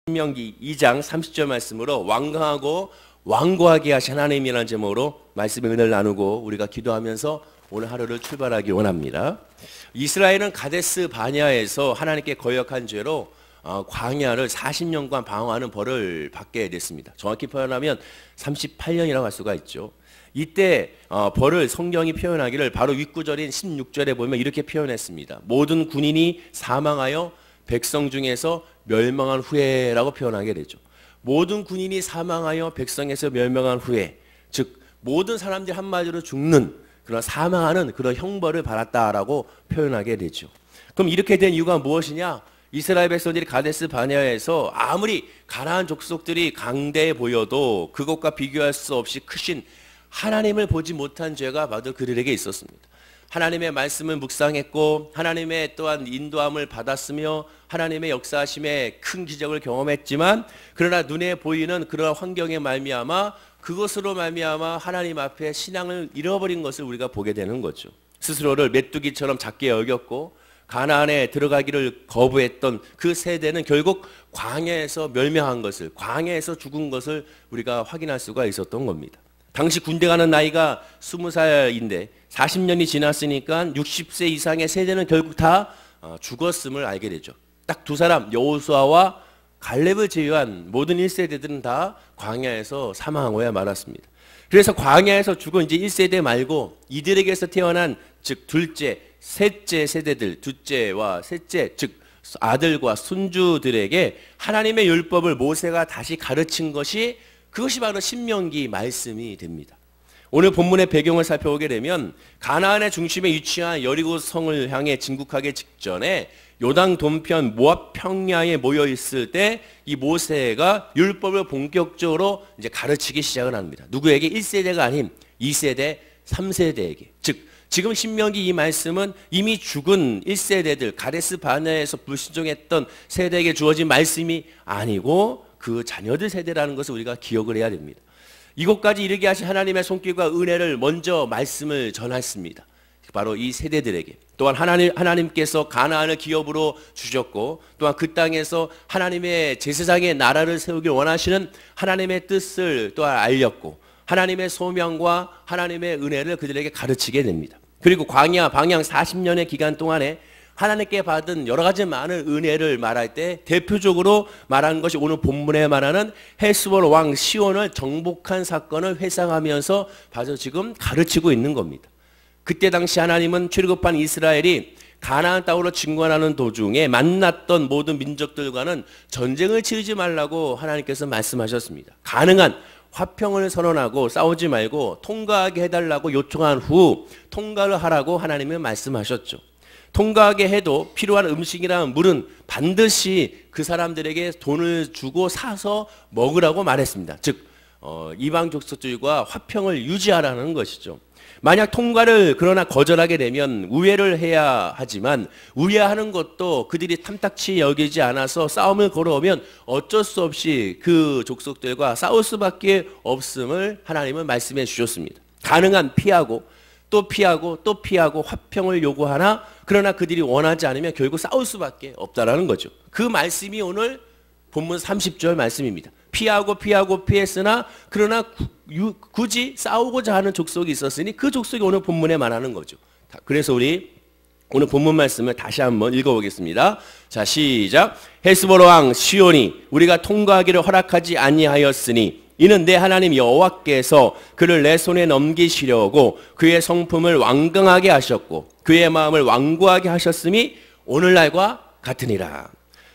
신명기 2장 30절 말씀으로 완강하고 완고하게 하신 하나님이라는 제목으로 말씀의 은혜를 나누고 우리가 기도하면서 오늘 하루를 출발하기 원합니다. 이스라엘은 가데스 바냐에서 하나님께 거역한 죄로 광야를 40년간 방황하는 벌을 받게 됐습니다. 정확히 표현하면 38년이라고 할 수가 있죠. 이때 벌을 성경이 표현하기를 바로 윗구절인 16절에 보면 이렇게 표현했습니다. 모든 군인이 사망하여 백성 중에서 멸망한 후에라고 표현하게 되죠. 모든 군인이 사망하여 백성에서 멸망한 후에, 즉 모든 사람들이 한마디로 죽는 그런 사망하는 그런 형벌을 받았다라고 표현하게 되죠. 그럼 이렇게 된 이유가 무엇이냐? 이스라엘 백성들이 가데스 바냐에서 아무리 가나안 족속들이 강대해 보여도 그것과 비교할 수 없이 크신 하나님을 보지 못한 죄가 바로 그들에게 있었습니다. 하나님의 말씀을 묵상했고 하나님의 또한 인도함을 받았으며 하나님의 역사하심에 큰 기적을 경험했지만 그러나 눈에 보이는 그런 환경에 말미암아 그것으로 말미암아 하나님 앞에 신앙을 잃어버린 것을 우리가 보게 되는 거죠. 스스로를 메뚜기처럼 작게 여겼고 가나안에 들어가기를 거부했던 그 세대는 결국 광야에서 멸망한 것을, 광야에서 죽은 것을 우리가 확인할 수가 있었던 겁니다. 당시 군대 가는 나이가 20살인데 40년이 지났으니까 60세 이상의 세대는 결국 다 죽었음을 알게 되죠. 딱 두 사람, 여호수아와 갈렙을 제외한 모든 1세대들은 다 광야에서 사망하고야 말았습니다. 그래서 광야에서 죽은 이제 1세대 말고 이들에게서 태어난 즉 둘째, 셋째 세대들, 둘째와 셋째 즉 아들과 손주들에게 하나님의 율법을 모세가 다시 가르친 것이 그것이 바로 신명기 말씀이 됩니다. 오늘 본문의 배경을 살펴보게 되면 가나안의 중심에 위치한 여리고 성을 향해 진국하기 직전에 요단 동편 모압 평야에 모여 있을 때 이 모세가 율법을 본격적으로 이제 가르치기 시작을 합니다. 누구에게? 1세대가 아닌 2세대, 3세대에게. 즉 지금 신명기 이 말씀은 이미 죽은 1세대들 가데스 바냐에서 불순종했던 세대에게 주어진 말씀이 아니고 그 자녀들 세대라는 것을 우리가 기억을 해야 됩니다. 이곳까지 이르게 하신 하나님의 손길과 은혜를 먼저 말씀을 전했습니다. 바로 이 세대들에게. 또한 하나님께서 가나안을 기업으로 주셨고 또한 그 땅에서 하나님의 제사장의 나라를 세우길 원하시는 하나님의 뜻을 또한 알렸고 하나님의 소명과 하나님의 은혜를 그들에게 가르치게 됩니다. 그리고 광야 방향 40년의 기간 동안에 하나님께 받은 여러 가지 많은 은혜를 말할 때 대표적으로 말하는 것이 오늘 본문에 말하는 헤스본 왕 시온을 정복한 사건을 회상하면서 바로 지금 가르치고 있는 겁니다. 그때 당시 하나님은 출애굽한 이스라엘이 가나안 땅으로 진군하는 도중에 만났던 모든 민족들과는 전쟁을 치르지 말라고 하나님께서 말씀하셨습니다. 가능한 화평을 선언하고 싸우지 말고 통과하게 해달라고 요청한 후 통과를 하라고 하나님은 말씀하셨죠. 통과하게 해도 필요한 음식이나 물은 반드시 그 사람들에게 돈을 주고 사서 먹으라고 말했습니다. 즉 이방 족속들과 화평을 유지하라는 것이죠. 만약 통과를 그러나 거절하게 되면 우회를 해야 하지만 우회하는 것도 그들이 탐탁치 여기지 않아서 싸움을 걸어오면 어쩔 수 없이 그 족속들과 싸울 수밖에 없음을 하나님은 말씀해 주셨습니다. 가능한 피하고 또 피하고 또 피하고 화평을 요구하나 그러나 그들이 원하지 않으면 결국 싸울 수밖에 없다라는 거죠. 그 말씀이 오늘 본문 30절 말씀입니다. 피하고 피했으나 그러나 굳이 싸우고자 하는 족속이 있었으니 그 족속이 오늘 본문에 말하는 거죠. 그래서 우리 오늘 본문 말씀을 다시 한번 읽어보겠습니다. 자, 시작. 헤스본 왕 시온이 우리가 통과하기를 허락하지 아니하였으니 이는 내 하나님 여호와께서 그를 내 손에 넘기시려고 그의 성품을 완강하게 하셨고 그의 마음을 완고하게 하셨음이 오늘날과 같으니라.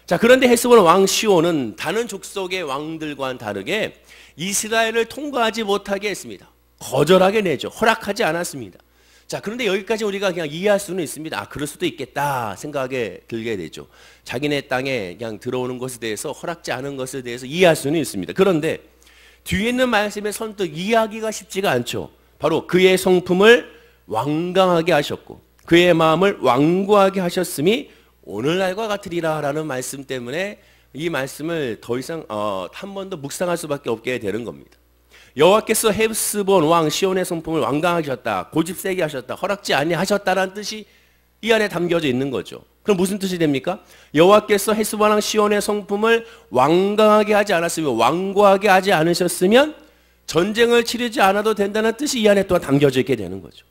자, 그런데 헤스본 왕 시온은 다른 족속의 왕들과는 다르게 이스라엘을 통과하지 못하게 했습니다. 거절하게 내죠. 허락하지 않았습니다. 자, 그런데 여기까지 우리가 그냥 이해할 수는 있습니다. 그럴 수도 있겠다 생각에 들게 되죠. 자기네 땅에 그냥 들어오는 것에 대해서 허락지 않은 것에 대해서 이해할 수는 있습니다. 그런데 뒤에 있는 말씀의 선뜻 이해하기가 쉽지가 않죠. 바로 그의 성품을 완강하게 하셨고 그의 마음을 완고하게 하셨음이 오늘날과 같으리라 라는 말씀 때문에 이 말씀을 더 이상 한 번 더 묵상할 수밖에 없게 되는 겁니다. 여호와께서 헤스본 왕 시온의 성품을 완강하게 하셨다, 고집 세게 하셨다, 허락지 아니하셨다라는 뜻이 이 안에 담겨져 있는 거죠. 그럼 무슨 뜻이 됩니까? 여호와께서 헤스본왕 시온의 성품을 완강하게 하지 않았으면, 완고하게 하지 않으셨으면 전쟁을 치르지 않아도 된다는 뜻이 이 안에 또한 담겨져 있게 되는 거죠.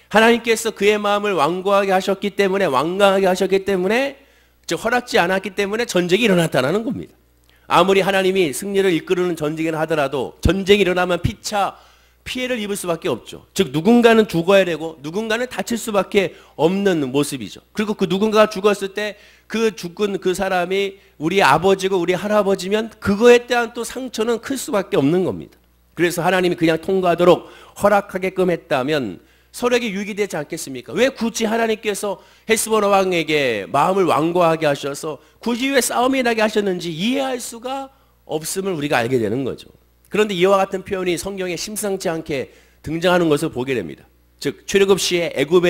하나님께서 그의 마음을 완고하게 하셨기 때문에, 완강하게 하셨기 때문에, 즉 허락지 않았기 때문에 전쟁이 일어났다는 겁니다. 아무리 하나님이 승리를 이끄는 전쟁이라 하더라도 전쟁이 일어나면 피해를 입을 수밖에 없죠. 즉 누군가는 죽어야 되고 누군가는 다칠 수밖에 없는 모습이죠. 그리고 그 누군가가 죽었을 때 그 죽은 그 사람이 우리 아버지고 우리 할아버지면 그거에 대한 또 상처는 클 수밖에 없는 겁니다. 그래서 하나님이 그냥 통과하도록 허락하게끔 했다면 서로에게 유익이 되지 않겠습니까? 왜 굳이 하나님께서 헤스본 왕에게 마음을 완고하게 하셔서 굳이 왜 싸움이 나게 하셨는지 이해할 수가 없음을 우리가 알게 되는 거죠. 그런데 이와 같은 표현이 성경에 심상치 않게 등장하는 것을 보게 됩니다. 즉 출애굽 시에 애굽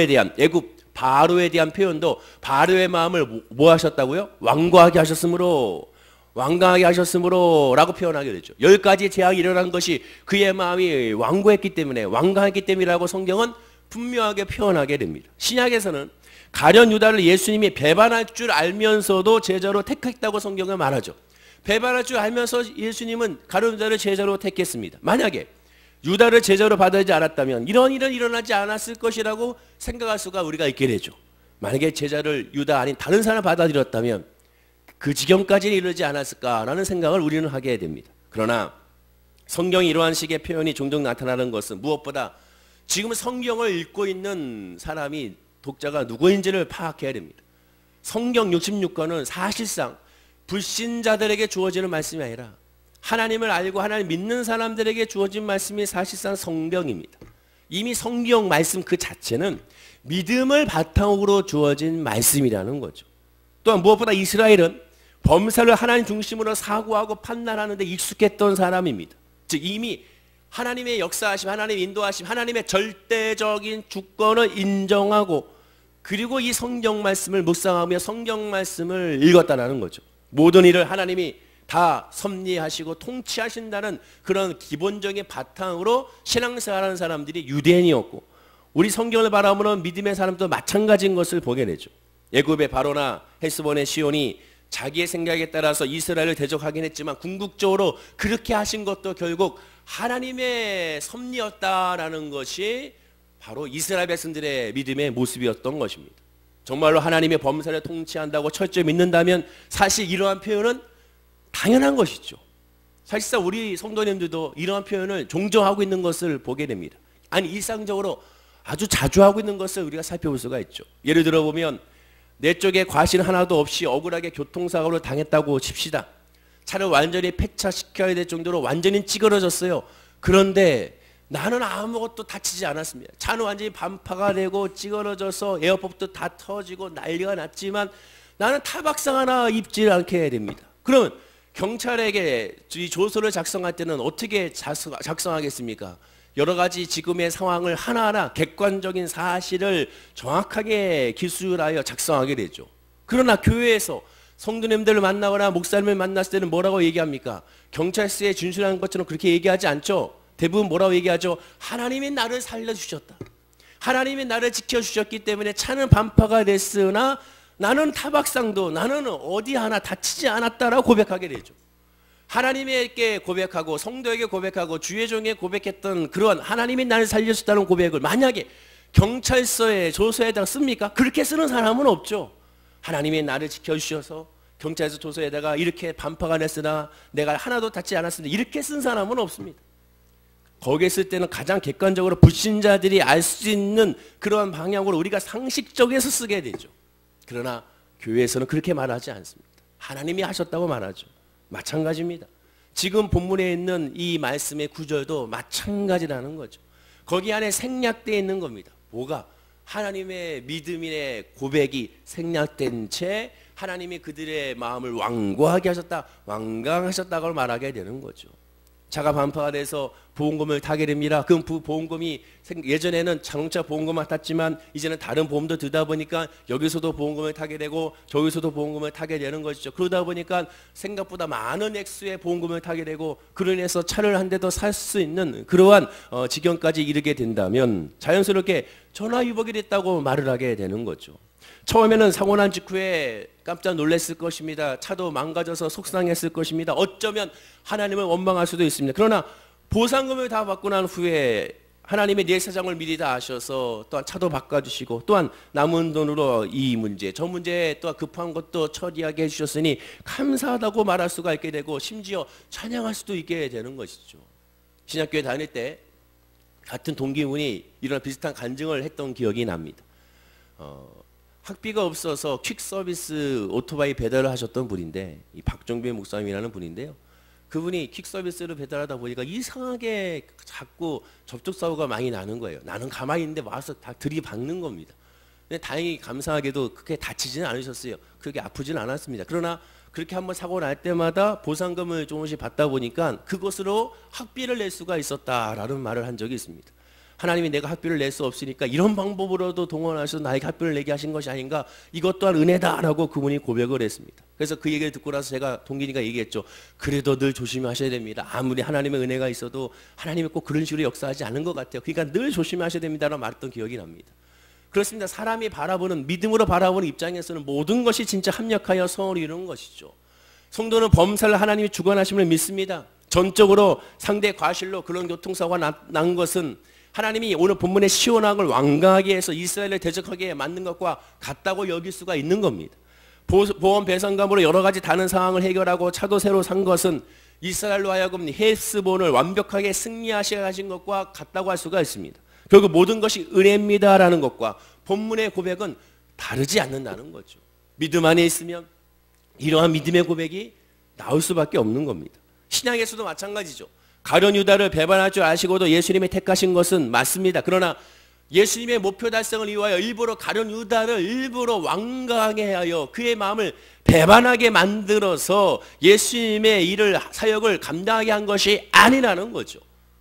바로에 대한 표현도 바로의 마음을 뭐 하셨다고요? 완고하게 하셨으므로, 완강하게 하셨으므로 라고 표현하게 되죠. 10가지 재앙이 일어난 것이 그의 마음이 완고했기 때문에, 완강했기 때문이라고 성경은 분명하게 표현하게 됩니다. 신약에서는 가련 유다를 예수님이 배반할 줄 알면서도 제자로 택했다고 성경은 말하죠. 배반할 줄 알면서 예수님은 가룟 유다를 제자로 택했습니다. 만약에 유다를 제자로 받아들이지 않았다면 이런 일은 일어나지 않았을 것이라고 생각할 수가 우리가 있게 되죠. 만약에 제자를 유다 아닌 다른 사람을 받아들였다면 그 지경까지는 이르지 않았을까라는 생각을 우리는 하게 됩니다. 그러나 성경이 이러한 식의 표현이 종종 나타나는 것은 무엇보다 지금 성경을 읽고 있는 사람이, 독자가 누구인지를 파악해야 됩니다. 성경 66권은 사실상 불신자들에게 주어지는 말씀이 아니라 하나님을 알고 하나님 믿는 사람들에게 주어진 말씀이 사실상 성경입니다. 이미 성경 말씀 그 자체는 믿음을 바탕으로 주어진 말씀이라는 거죠. 또한 무엇보다 이스라엘은 범사를 하나님 중심으로 사고하고 판단하는 데 익숙했던 사람입니다. 즉 이미 하나님의 역사하심, 하나님의 인도하심, 하나님의 절대적인 주권을 인정하고 그리고 이 성경 말씀을 묵상하며 성경 말씀을 읽었다는 거죠. 모든 일을 하나님이 다 섭리하시고 통치하신다는 그런 기본적인 바탕으로 신앙생활하는 사람들이 유대인이었고, 우리 성경을 바라보는 믿음의 사람도 마찬가지인 것을 보게 되죠. 애굽의 바로나 헤스본의 시온이 자기의 생각에 따라서 이스라엘을 대적하긴 했지만 궁극적으로 그렇게 하신 것도 결국 하나님의 섭리였다라는 것이 바로 이스라엘 백성들의 믿음의 모습이었던 것입니다. 정말로 하나님의 범사를 통치한다고 철저히 믿는다면 사실 이러한 표현은 당연한 것이죠. 사실상 우리 성도님들도 이러한 표현을 종종 하고 있는 것을 보게 됩니다. 아니 일상적으로 아주 자주 하고 있는 것을 우리가 살펴볼 수가 있죠. 예를 들어 보면 내 쪽에 과실 하나도 없이 억울하게 교통사고를 당했다고 칩시다. 차를 완전히 폐차시켜야 될 정도로 완전히 찌그러졌어요. 그런데 나는 아무것도 다치지 않았습니다. 차는 완전히 반파가 되고 찌그러져서 에어법도 다 터지고 난리가 났지만 나는 타박상 하나 입지 않게 됩니다. 그러면 경찰에게 이 조서를 작성할 때는 어떻게 작성하겠습니까? 여러 가지 지금의 상황을 하나하나 객관적인 사실을 정확하게 기술하여 작성하게 되죠. 그러나 교회에서 성도님들을 만나거나 목사님을 만났을 때는 뭐라고 얘기합니까? 경찰서에 준수한 것처럼 그렇게 얘기하지 않죠. 대부분 뭐라고 얘기하죠? 하나님이 나를 살려주셨다. 하나님이 나를 지켜주셨기 때문에 차는 반파가 됐으나 나는 타박상도 나는 어디 하나 다치지 않았다라고 고백하게 되죠. 하나님에게 고백하고 성도에게 고백하고 주의 종에 고백했던 그런 하나님이 나를 살려주셨다는 고백을 만약에 경찰서에 조서에다가 씁니까? 그렇게 쓰는 사람은 없죠. 하나님이 나를 지켜주셔서 경찰서 조서에다가 이렇게 반파가 냈으나 내가 하나도 다치지 않았습니다. 이렇게 쓴 사람은 없습니다. 거기에 쓸 때는 가장 객관적으로 불신자들이 알 수 있는 그런 방향으로 우리가 상식적에서 쓰게 되죠. 그러나 교회에서는 그렇게 말하지 않습니다. 하나님이 하셨다고 말하죠. 마찬가지입니다. 지금 본문에 있는 이 말씀의 구절도 마찬가지라는 거죠. 거기 안에 생략되어 있는 겁니다. 뭐가? 하나님의 믿음의 고백이 생략된 채 하나님이 그들의 마음을 완고하게 하셨다, 완강하셨다고 말하게 되는 거죠. 차가 반파가 돼서 보험금을 타게 됩니다. 그 보험금이 예전에는 자동차 보험금만 탔지만 이제는 다른 보험도 들다 보니까 여기서도 보험금을 타게 되고 저기서도 보험금을 타게 되는 것이죠. 그러다 보니까 생각보다 많은 액수의 보험금을 타게 되고 그로 인해서 차를 한 대 더 살 수 있는 그러한 지경까지 이르게 된다면 자연스럽게 전화위복이 됐다고 말을 하게 되는 거죠. 처음에는 사고 난 직후에 깜짝 놀랐을 것입니다. 차도 망가져서 속상했을 것입니다. 어쩌면 하나님을 원망할 수도 있습니다. 그러나 보상금을 다 받고 난 후에 하나님의 내 사정을 미리 다 아셔서 또한 차도 바꿔주시고 또한 남은 돈으로 이 문제 저 문제 또 급한 것도 처리하게 해주셨으니 감사하다고 말할 수가 있게 되고 심지어 찬양할 수도 있게 되는 것이죠. 신약교회 다닐 때 같은 동기분이 이런 비슷한 간증을 했던 기억이 납니다. 학비가 없어서 퀵 서비스 오토바이 배달을 하셨던 분인데 이 박종배 목사님이라는 분인데요. 그분이 퀵 서비스를 배달하다 보니까 이상하게 자꾸 접촉 사고가 많이 나는 거예요. 나는 가만히 있는데 와서 다 들이박는 겁니다. 근데 다행히 감사하게도 그렇게 다치지는 않으셨어요. 그렇게 아프지는 않았습니다. 그러나 그렇게 한번 사고 날 때마다 보상금을 조금씩 받다 보니까 그것으로 학비를 낼 수가 있었다라는 말을 한 적이 있습니다. 하나님이 내가 학비를 낼 수 없으니까 이런 방법으로도 동원하셔서 나에게 학비를 내게 하신 것이 아닌가, 이것 또한 은혜다라고 그분이 고백을 했습니다. 그래서 그 얘기를 듣고 나서 제가 동기니까 얘기했죠. 그래도 늘 조심하셔야 됩니다. 아무리 하나님의 은혜가 있어도 하나님이 꼭 그런 식으로 역사하지 않은 것 같아요. 그러니까 늘 조심하셔야 됩니다라고 말했던 기억이 납니다. 그렇습니다. 사람이 바라보는, 믿음으로 바라보는 입장에서는 모든 것이 진짜 합력하여 성을 이루는 것이죠. 성도는 범사를 하나님이 주관하심을 믿습니다. 전적으로 상대 과실로 그런 교통사고가 난 것은 하나님이 오늘 본문의 시온왕을 완강하게 해서 이스라엘을 대적하게 만든 것과 같다고 여길 수가 있는 겁니다. 보험 배상금으로 여러 가지 다른 상황을 해결하고 차도 새로 산 것은 이스라엘로 하여금 헤스본을 완벽하게 승리하시게 하신 것과 같다고 할 수가 있습니다. 결국 모든 것이 은혜입니다라는 것과 본문의 고백은 다르지 않는다는 거죠. 믿음 안에 있으면 이러한 믿음의 고백이 나올 수밖에 없는 겁니다. 신약에서도 마찬가지죠. 가룟 유다를 배반할 줄 아시고도 예수님이 택하신 것은 맞습니다. 그러나 예수님의 목표 달성을 위하여 일부러 가룟 유다를 일부러 완강하게 하여 그의 마음을 배반하게 만들어서 예수님의 일을, 사역을 감당하게 한 것이 아니라는 거죠.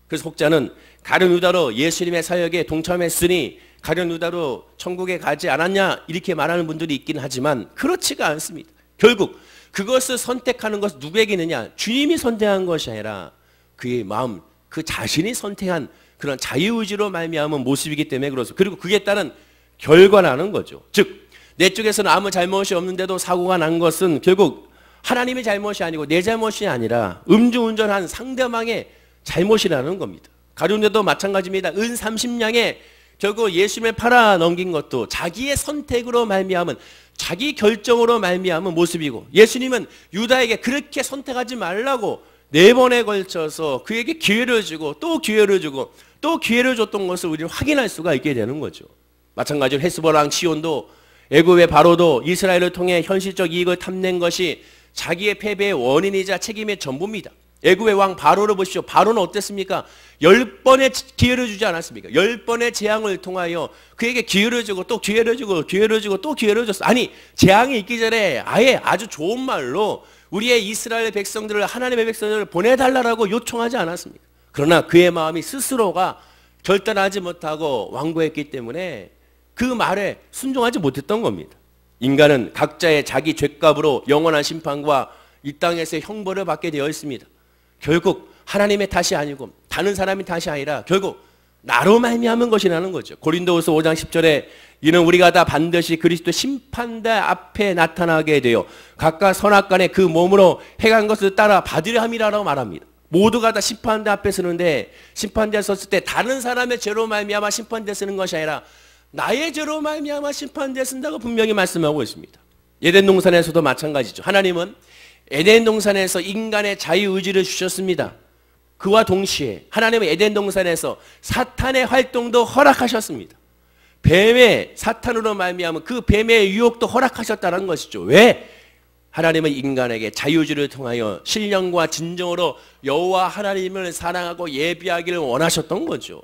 그래서 혹자는 가룟 유다로 예수님의 사역에 동참했으니 가룟 유다로 천국에 가지 않았냐 이렇게 말하는 분들이 있긴 하지만 그렇지가 않습니다. 결국 그것을 선택하는 것은 누구에게 있느냐? 주님이 선택한 것이 아니라 그의 마음, 그 자신이 선택한 그런 자유의지로 말미암은 모습이기 때문에 그렇습니다. 그리고 그에 따른 결과라는 거죠. 즉 내 쪽에서는 아무 잘못이 없는데도 사고가 난 것은 결국 하나님의 잘못이 아니고 내 잘못이 아니라 음주운전한 상대방의 잘못이라는 겁니다. 가룟유다도 마찬가지입니다. 은 30냥에 결국 예수님을 팔아 넘긴 것도 자기의 선택으로 말미암은, 자기 결정으로 말미암은 모습이고, 예수님은 유다에게 그렇게 선택하지 말라고 4번에 걸쳐서 그에게 기회를 주고 또 기회를 주고 또 기회를 줬던 것을 우리는 확인할 수가 있게 되는 거죠. 마찬가지로 헤스본 왕 시온도 애굽의 바로도 이스라엘을 통해 현실적 이익을 탐낸 것이 자기의 패배의 원인이자 책임의 전부입니다. 애굽의 왕 바로를 보십시오. 바로는 어땠습니까? 10번의 기회를 주지 않았습니까? 10번의 재앙을 통하여 그에게 기회를 주고 또 기회를 주고 기회를 주고 또 기회를 줬어. 아니, 재앙이 있기 전에 아예 아주 좋은 말로 우리의 이스라엘 백성들을, 하나님의 백성들을 보내달라고 요청하지 않았습니까? 그러나 그의 마음이 스스로가 결단하지 못하고 완고했기 때문에 그 말에 순종하지 못했던 겁니다. 인간은 각자의 자기 죄값으로 영원한 심판과 이 땅에서의 형벌을 받게 되어 있습니다. 결국 하나님의 탓이 아니고 다른 사람의 탓이 아니라 결국 나로 말미암은 것이라는 거죠. 고린도후서 5장 10절에 이는 우리가 다 반드시 그리스도 심판대 앞에 나타나게 되어 각각 선악간에 그 몸으로 행한 것을 따라 받으려 함이라고 말합니다. 모두가 다 심판대 앞에 서는데, 심판대에 섰을 때 다른 사람의 죄로 말미암아 심판대에 서는 것이 아니라 나의 죄로 말미암아 심판대에 쓴다고 분명히 말씀하고 있습니다. 에덴 동산에서도 마찬가지죠. 하나님은 에덴 동산에서 인간의 자유의지를 주셨습니다. 그와 동시에 하나님은 에덴 동산에서 사탄의 활동도 허락하셨습니다. 뱀의, 사탄으로 말미암은 그 뱀의 유혹도 허락하셨다는 것이죠. 왜? 하나님은 인간에게 자유의지를 통하여 신령과 진정으로 여호와 하나님을 사랑하고 예비하기를 원하셨던 거죠.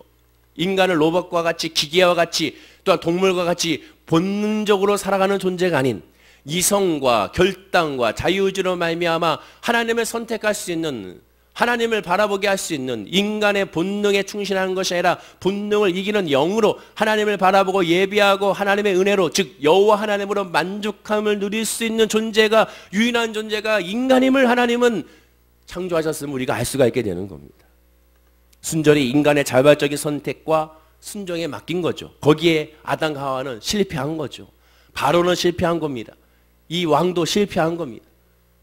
인간을 로봇과 같이, 기계와 같이, 또한 동물과 같이 본능적으로 살아가는 존재가 아닌 이성과 결단과 자유의지로 말미암아 하나님을 선택할 수 있는, 하나님을 바라보게 할 수 있는 인간의 본능에 충실하는 것이 아니라 본능을 이기는 영으로 하나님을 바라보고 예비하고 하나님의 은혜로, 즉 여호와 하나님으로 만족함을 누릴 수 있는 존재가, 유일한 존재가 인간임을 하나님은 창조하셨음을 우리가 알 수가 있게 되는 겁니다. 순전히 인간의 자발적인 선택과 순종에 맡긴 거죠. 거기에 아담과 하와는 실패한 거죠. 바로는 실패한 겁니다. 이 왕도 실패한 겁니다.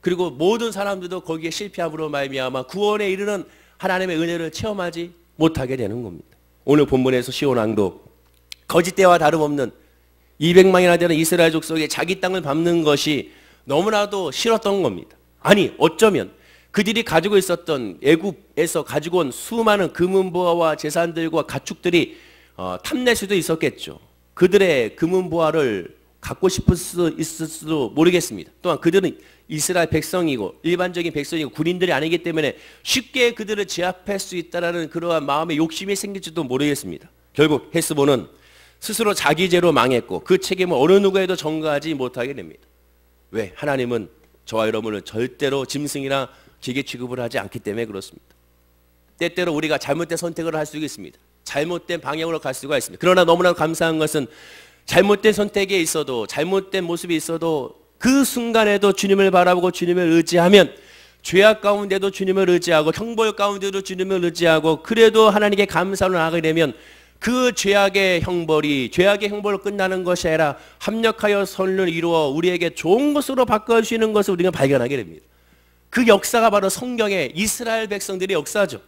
그리고 모든 사람들도 거기에 실패함으로 말미암아 구원에 이르는 하나님의 은혜를 체험하지 못하게 되는 겁니다. 오늘 본문에서 시온 왕도 거짓 때와 다름없는 200만이나 되는 이스라엘 족속의 자기 땅을 밟는 것이 너무나도 싫었던 겁니다. 아니 어쩌면 그들이 가지고 있었던 애굽에서 가지고 온 수많은 금은보화와 재산들과 가축들이 탐낼 수도 있었겠죠. 그들의 금은보화를 갖고 싶을 수 있을지도 모르겠습니다. 또한 그들은 이스라엘 백성이고 일반적인 백성이고 군인들이 아니기 때문에 쉽게 그들을 제압할 수 있다는 그러한 마음의 욕심이 생길지도 모르겠습니다. 결국 헤스본은 스스로 자기 죄로 망했고 그 책임을 어느 누구에도 전가하지 못하게 됩니다. 왜? 하나님은 저와 여러분을 절대로 짐승이나 기계 취급을 하지 않기 때문에 그렇습니다. 때때로 우리가 잘못된 선택을 할 수가 있습니다. 잘못된 방향으로 갈 수가 있습니다. 그러나 너무나 감사한 것은 잘못된 선택에 있어도 잘못된 모습이 있어도 그 순간에도 주님을 바라보고 주님을 의지하면 죄악 가운데도 주님을 의지하고 형벌 가운데도 주님을 의지하고 그래도 하나님께 감사로 나가게 되면 그 죄악의 형벌로 끝나는 것이 아니라 합력하여 선을 이루어 우리에게 좋은 것으로 바꿔주시는 것을 우리가 발견하게 됩니다. 그 역사가 바로 성경의 이스라엘 백성들의 역사죠.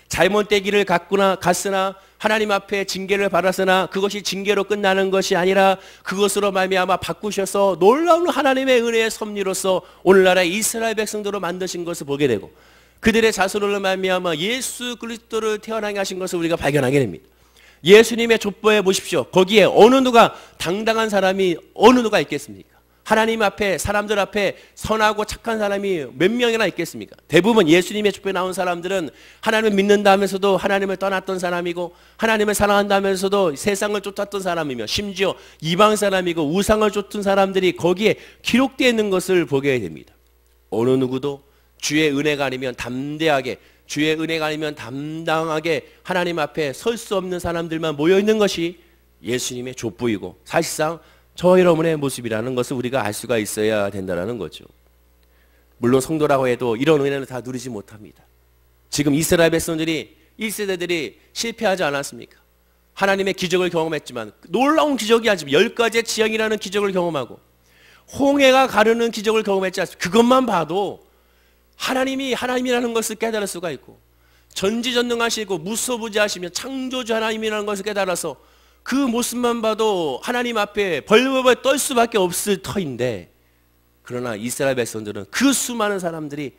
잘못된 길을 갔으나 하나님 앞에 징계를 받았으나 그것이 징계로 끝나는 것이 아니라 그것으로 말미암아 바꾸셔서 놀라운 하나님의 은혜의 섭리로서 오늘날의 이스라엘 백성들로 만드신 것을 보게 되고 그들의 자손으로 말미암아 예수 그리스도를 태어나게 하신 것을 우리가 발견하게 됩니다. 예수님의 족보에 보십시오. 거기에 어느 누가 당당한 사람이 어느 누가 있겠습니까? 하나님 앞에 사람들 앞에 선하고 착한 사람이 몇 명이나 있겠습니까? 대부분 예수님의 족보에 나온 사람들은 하나님을 믿는다면서도 하나님을 떠났던 사람이고 하나님을 사랑한다면서도 세상을 쫓았던 사람이며 심지어 이방 사람이고 우상을 쫓은 사람들이 거기에 기록되어 있는 것을 보게 됩니다. 어느 누구도 주의 은혜가 아니면 담대하게 주의 은혜가 아니면 담당하게 하나님 앞에 설 수 없는 사람들만 모여있는 것이 예수님의 족보이고 사실상 저 여러분의 모습이라는 것을 우리가 알 수가 있어야 된다는 거죠. 물론 성도라고 해도 이런 은혜는 다 누리지 못합니다. 지금 이스라엘 백성들이 1세대들이 실패하지 않았습니까? 하나님의 기적을 경험했지만 놀라운 기적이 아니지만 10가지의 지형이라는 기적을 경험하고 홍해가 가르는 기적을 경험했지 않습니까? 그것만 봐도 하나님이 하나님이라는 것을 깨달을 수가 있고 전지전능하시고 무소부지하시며 창조주 하나님이라는 것을 깨달아서 그 모습만 봐도 하나님 앞에 벌벌벌 떨 수밖에 없을 터인데 그러나 이스라엘 백성들은 그 수많은 사람들이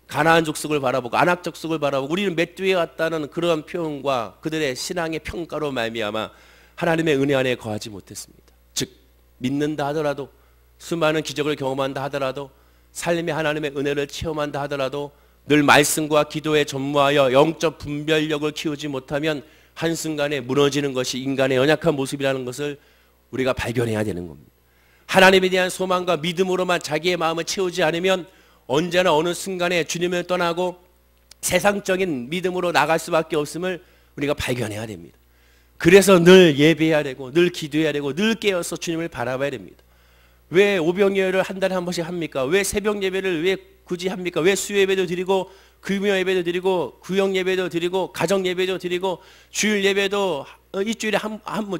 가나안 족속을 바라보고 아낙 족속을 바라보고 우리는 메뚜기에 같다는 그러한 표현과 그들의 신앙의 평가로 말미암아 하나님의 은혜 안에 거하지 못했습니다. 즉 믿는다 하더라도 수많은 기적을 경험한다 하더라도 삶의 하나님의 은혜를 체험한다 하더라도 늘 말씀과 기도에 전무하여 영적 분별력을 키우지 못하면 한순간에 무너지는 것이 인간의 연약한 모습이라는 것을 우리가 발견해야 되는 겁니다. 하나님에 대한 소망과 믿음으로만 자기의 마음을 채우지 않으면 언제나 어느 순간에 주님을 떠나고 세상적인 믿음으로 나갈 수밖에 없음을 우리가 발견해야 됩니다. 그래서 늘 예배해야 되고 늘 기도해야 되고 늘 깨어서 주님을 바라봐야 됩니다. 왜 오병이어를 한 달에 한 번씩 합니까? 왜 새벽 예배를 왜 굳이 합니까? 왜 수요 예배도 드리고 금요 예배도 드리고 구역 예배도 드리고 가정 예배도 드리고 주일 예배도 일주일에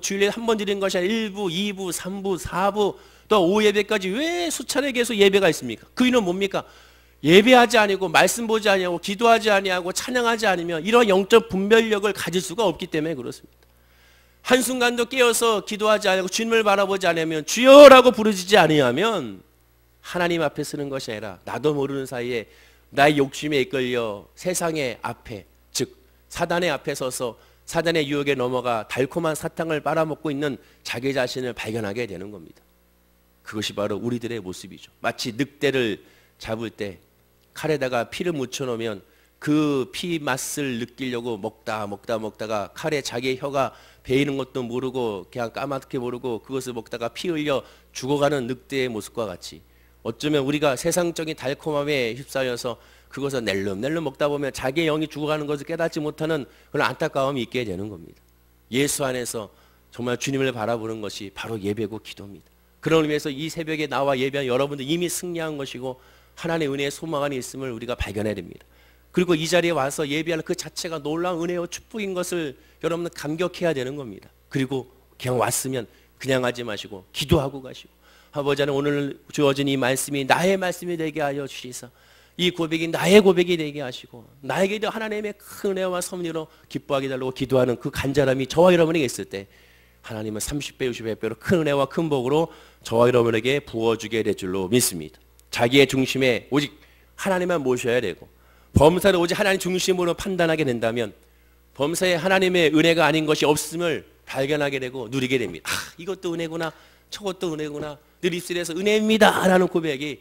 주일에 한 번 드리는 것이 아니라 1부, 2부, 3부, 4부 또 오후 예배까지 왜 수차례 계속 예배가 있습니까? 그 이유는 뭡니까? 예배하지 아니고 말씀 보지 아니하고 기도하지 아니하고 찬양하지 않으면 이런 영적 분별력을 가질 수가 없기 때문에 그렇습니다. 한순간도 깨어서 기도하지 않고 주님을 바라보지 않으면 주여라고 부르짖지 아니하면 하나님 앞에 서는 것이 아니라 나도 모르는 사이에 나의 욕심에 이끌려 세상의 앞에 즉 사단의 앞에 서서 사단의 유혹에 넘어가 달콤한 사탕을 빨아먹고 있는 자기 자신을 발견하게 되는 겁니다. 그것이 바로 우리들의 모습이죠. 마치 늑대를 잡을 때 칼에다가 피를 묻혀놓으면 그 피 맛을 느끼려고 먹다가 칼에 자기의 혀가 베이는 것도 모르고 그냥 까맣게 모르고 그것을 먹다가 피 흘려 죽어가는 늑대의 모습과 같이 어쩌면 우리가 세상적인 달콤함에 휩싸여서 그것을 낼름낼름 먹다 보면 자기의 영이 죽어가는 것을 깨닫지 못하는 그런 안타까움이 있게 되는 겁니다. 예수 안에서 정말 주님을 바라보는 것이 바로 예배고 기도입니다. 그런 의미에서 이 새벽에 나와 예배한 여러분들 이미 승리한 것이고 하나님의 은혜의 소망 안에 있음을 우리가 발견해야 됩니다. 그리고 이 자리에 와서 예배하는 그 자체가 놀라운 은혜와 축복인 것을 여러분은 감격해야 되는 겁니다. 그리고 그냥 왔으면 그냥 하지 마시고 기도하고 가시고 아버지 하나님, 오늘 주어진 이 말씀이 나의 말씀이 되게 하여 주시사 이 고백이 나의 고백이 되게 하시고 나에게도 하나님의 큰 은혜와 섭리로 기뻐하게 달라고 기도하는 그 간절함이 저와 여러분에게 있을 때 하나님은 30배, 60배로 큰 은혜와 큰 복으로 저와 여러분에게 부어주게 될 줄로 믿습니다. 자기의 중심에 오직 하나님만 모셔야 되고 범사를 오직 하나님 중심으로 판단하게 된다면 범사에 하나님의 은혜가 아닌 것이 없음을 발견하게 되고 누리게 됩니다. 이것도 은혜구나, 저것도 은혜구나, 늘 입술에서 은혜입니다 라는 고백이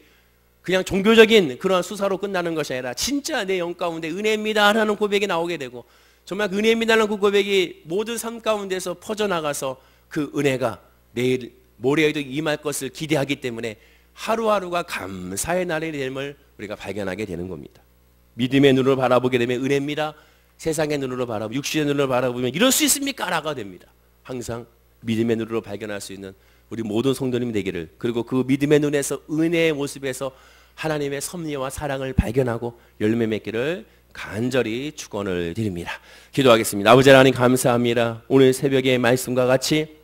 그냥 종교적인 그런 수사로 끝나는 것이 아니라 진짜 내 영 가운데 은혜입니다 라는 고백이 나오게 되고 정말 은혜입니다 라는 그 고백이 모든 삶 가운데서 퍼져나가서 그 은혜가 내일 모레에도 임할 것을 기대하기 때문에 하루하루가 감사의 날이 됨을 우리가 발견하게 되는 겁니다. 믿음의 눈으로 바라보게 되면 은혜입니다. 세상의 눈으로 바라보고 육신의 눈으로 바라보면 이럴 수 있습니까? 라가 됩니다. 항상 믿음의 눈으로 발견할 수 있는 우리 모든 성도님이 되기를, 그리고 그 믿음의 눈에서 은혜의 모습에서 하나님의 섭리와 사랑을 발견하고 열매 맺기를 간절히 축원을 드립니다. 기도하겠습니다. 아버지 하나님 감사합니다. 오늘 새벽의 말씀과 같이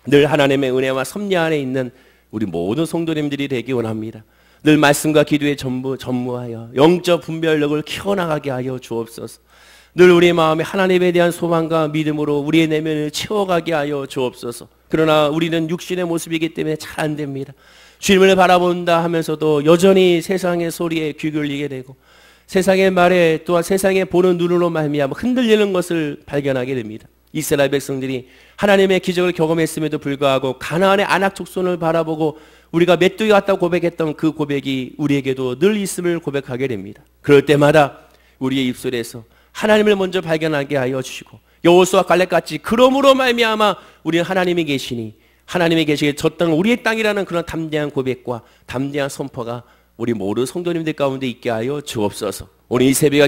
늘 하나님의 은혜와 섭리 안에 있는 우리 모든 성도님들이 되기 원합니다. 늘 말씀과 기도에 전무하여 영적 분별력을 키워나가게 하여 주옵소서. 늘 우리의 마음에 하나님에 대한 소망과 믿음으로 우리의 내면을 채워가게 하여 주옵소서. 그러나 우리는 육신의 모습이기 때문에 잘 안 됩니다. 주님을 바라본다 하면서도 여전히 세상의 소리에 귀 기울이게 되고 세상의 말에 또한 세상에 보는 눈으로 말미암아 흔들리는 것을 발견하게 됩니다. 이스라엘 백성들이 하나님의 기적을 경험했음에도 불구하고 가나안의 아낙 족손을 바라보고 우리가 메뚜기 같다고 고백했던 그 고백이 우리에게도 늘 있음을 고백하게 됩니다. 그럴 때마다 우리의 입술에서 하나님을 먼저 발견하게 하여 주시고 여호수아 갈렙같이 그러므로 말미암아 우리는 하나님이 계시니 하나님이 계시기에 저 땅은 우리의 땅이라는 그런 담대한 고백과 담대한 선포가 우리 모든 성도님들 가운데 있게 하여 주옵소서. 오늘 이 새벽에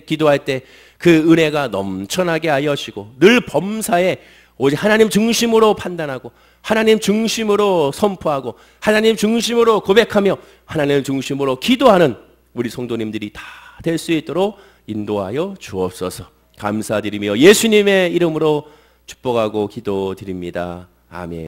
기도할 때 그 은혜가 넘쳐나게 하여 주시고 늘 범사에 오직 하나님 중심으로 판단하고 하나님 중심으로 선포하고 하나님 중심으로 고백하며 하나님 중심으로 기도하는 우리 성도님들이 다 될 수 있도록 인도하여 주옵소서. 감사드리며 예수님의 이름으로 축복하고 기도드립니다. 아멘.